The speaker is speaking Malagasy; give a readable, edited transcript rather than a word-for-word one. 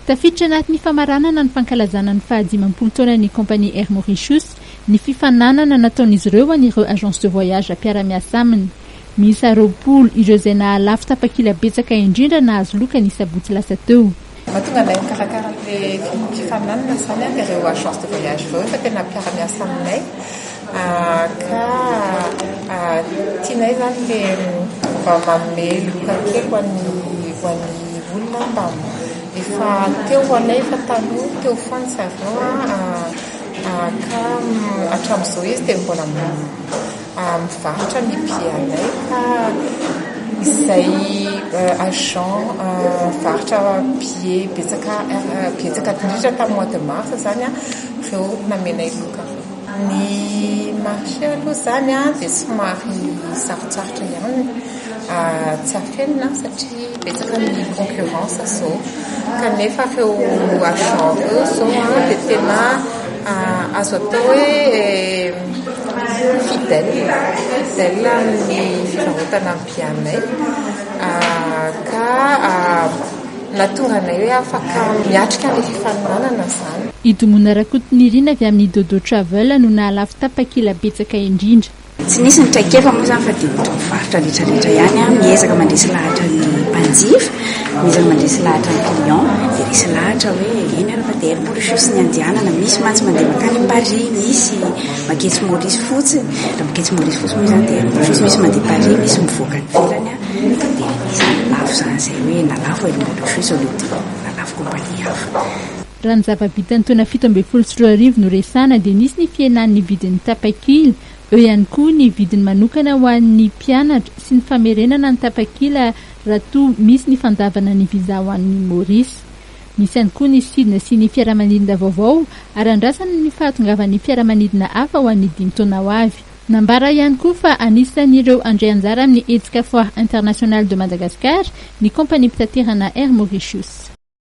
Tafiditra anatin'ny famaranana ny fankalazana ny fahadimam-polo taonan'ny kompania Air Mauritius ny fifananana nataon'izy ireo an'ireo agence de voyage mpiara-miasa aminy. Miisa 20 ireo izay nahalafo tapakila betsaka indrindra nahazo loka ny sabotsy lasa teo. Mahatonga anay mikarakara le fifananana zany ireo agence de voyage ireo fa tena mpiara-miasa aminay ka tianay zany le mba manome loka kely ho an'ny olona mba efa teo ho anay efa taloha teo foana zareo ka hatramin'izao izy dia mbola mivarotra ny pianay ka izay agent varotra billet betsaka indrindra tamin'ny mois de mars zany ireo namenay loka. Ny marché aloha zany dia somary sarotsarotra ihany tsy afenina satria betsaka ny concurrence zao kanefa ireo agent ireo zao dia tena azo atao hoe fidèle amin'ny fivarotana amin'ny pianay ka natonga anay hoe afaka miatrika ny fifaninanana zany. Idomona Rakotonirina avy amin'ny Dodo Travel no nahalafo tapakila betsaka indrindra. Tsy nisy ny traikefa moa zany fa dia mivarotra rehetrarehetra ihany miezaka mandresy lahatra ny mpanjifa, miezaka mandresy lahatra ny client, dia resy lahatra hoe eny ary fa dia Air Mauritius ny andehanana, misy mantsy mandeha makany Paris, misy maketsy Maurice fotsiny, raha maketsy Maurice fotsiny moa zany dia Air Mauritius misy mandeha Paris, misy mivoaka ny filany dia isany lafo zany zay hoe nalafo Air Mauritius aloha dia nalafo kompania hafa. Raha ny zava-bitany taona 17 no resana dia nisy ny fienan'ny vidin'ny tapakila, eo ihany koa ny vidiny manokana ho an'ny mpianatra sy ny famerenana ny tapakila raha toa misy ny fandavana ny visa ho an'ny Maurice. Misy ihany koa ny sidina sy ny fiaramanidina vaovao ary andrasana ny fahatongavan'ny fiaramanidina hafa ho an'ny 5 taona ho avy. Nambara ihany koa fa anisan'ireo andray anjara amin'ny hetsika foire internationale de Madagascar ny kompania mpitaterana Air Mauritius.